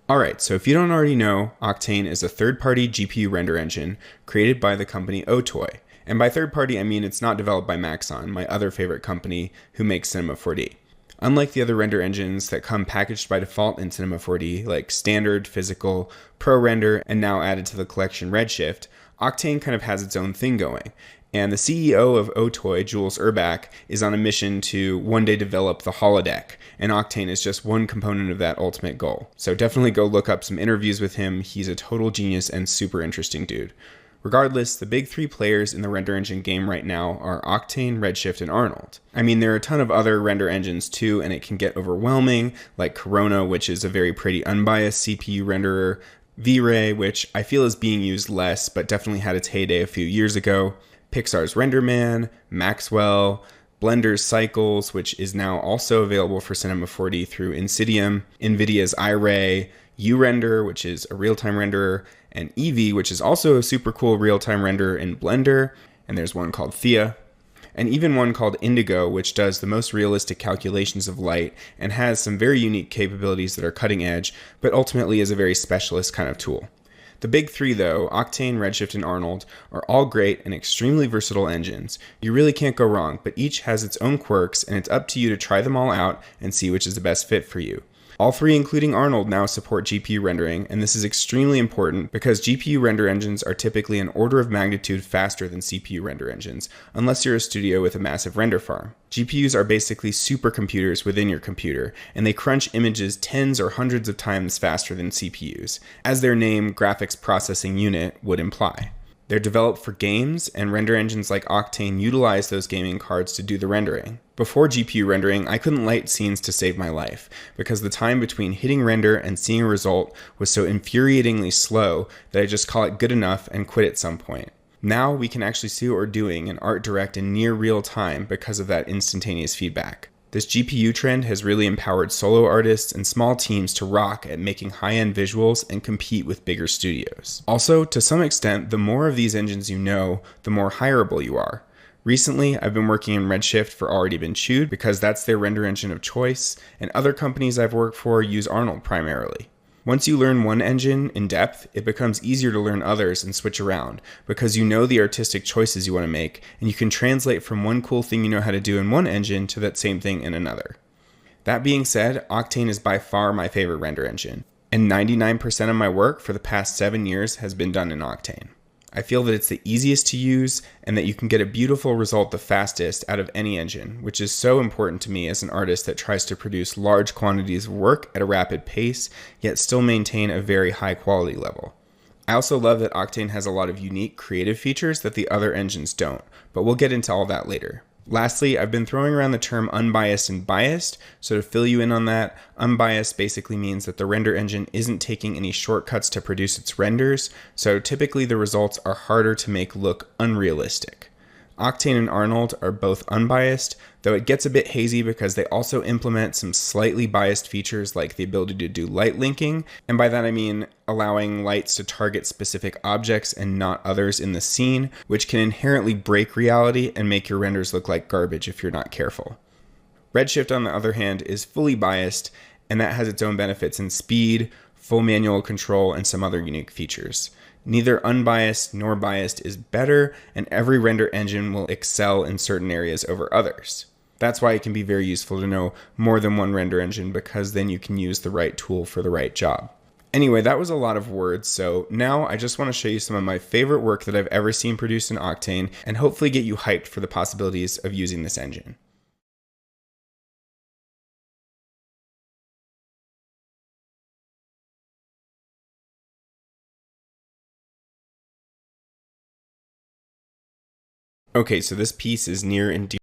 Alright, so if you don't already know, Octane is a third-party GPU render engine created by the company Otoy. And by third-party, I mean it's not developed by Maxon, my other favorite company who makes Cinema 4D. Unlike the other render engines that come packaged by default in Cinema 4D, like Standard, Physical, Pro Render, and now added to the collection Redshift, Octane kind of has its own thing going. And the CEO of Otoy, Jules Urbach, is on a mission to one day develop the holodeck, and Octane is just one component of that ultimate goal. So definitely go look up some interviews with him. He's a total genius and super interesting dude. Regardless, the big three players in the render engine game right now are Octane, Redshift, and Arnold. I mean, there are a ton of other render engines too, and it can get overwhelming, like Corona, which is a very pretty unbiased CPU renderer, V-Ray, which I feel is being used less, but definitely had its heyday a few years ago, Pixar's RenderMan, Maxwell, Blender's Cycles, which is now also available for Cinema 4D through Insidium, NVIDIA's iRay, URender, which is a real-time renderer, and Eevee, which is also a super cool real-time renderer in Blender, and there's one called Thea, and even one called Indigo, which does the most realistic calculations of light and has some very unique capabilities that are cutting edge, but ultimately is a very specialist kind of tool. The big three, though, Octane, Redshift, and Arnold, are all great and extremely versatile engines. You really can't go wrong, but each has its own quirks, and it's up to you to try them all out and see which is the best fit for you. All three, including Arnold, now support GPU rendering, and this is extremely important because GPU render engines are typically an order of magnitude faster than CPU render engines, unless you're a studio with a massive render farm. GPUs are basically supercomputers within your computer, and they crunch images tens or hundreds of times faster than CPUs, as their name, Graphics Processing Unit, would imply. They're developed for games, and render engines like Octane utilize those gaming cards to do the rendering. Before GPU rendering, I couldn't light scenes to save my life, because the time between hitting render and seeing a result was so infuriatingly slow that I just call it good enough and quit at some point. Now we can actually see what we're doing in art direct in near real time because of that instantaneous feedback. This GPU trend has really empowered solo artists and small teams to rock at making high-end visuals and compete with bigger studios. Also, to some extent, the more of these engines you know, the more hireable you are. Recently, I've been working in Redshift for Already Been Chewed because that's their render engine of choice, and other companies I've worked for use Arnold primarily. Once you learn one engine in depth, it becomes easier to learn others and switch around because you know the artistic choices you want to make, and you can translate from one cool thing you know how to do in one engine to that same thing in another. That being said, Octane is by far my favorite render engine, and 99% of my work for the past 7 years has been done in Octane. I feel that it's the easiest to use and that you can get a beautiful result the fastest out of any engine, which is so important to me as an artist that tries to produce large quantities of work at a rapid pace, yet still maintain a very high quality level. I also love that Octane has a lot of unique creative features that the other engines don't, but we'll get into all that later. Lastly, I've been throwing around the term unbiased and biased, so to fill you in on that, unbiased basically means that the render engine isn't taking any shortcuts to produce its renders, so typically the results are harder to make look unrealistic. Octane and Arnold are both unbiased, though it gets a bit hazy because they also implement some slightly biased features like the ability to do light linking, and by that I mean allowing lights to target specific objects and not others in the scene, which can inherently break reality and make your renders look like garbage if you're not careful. Redshift, on the other hand, is fully biased, and that has its own benefits in speed, full manual control, and some other unique features. Neither unbiased nor biased is better, and every render engine will excel in certain areas over others. That's why it can be very useful to know more than one render engine, because then you can use the right tool for the right job. Anyway, that was a lot of words, so now I just want to show you some of my favorite work that I've ever seen produced in Octane, and hopefully get you hyped for the possibilities of using this engine. Okay, so this piece is near and dear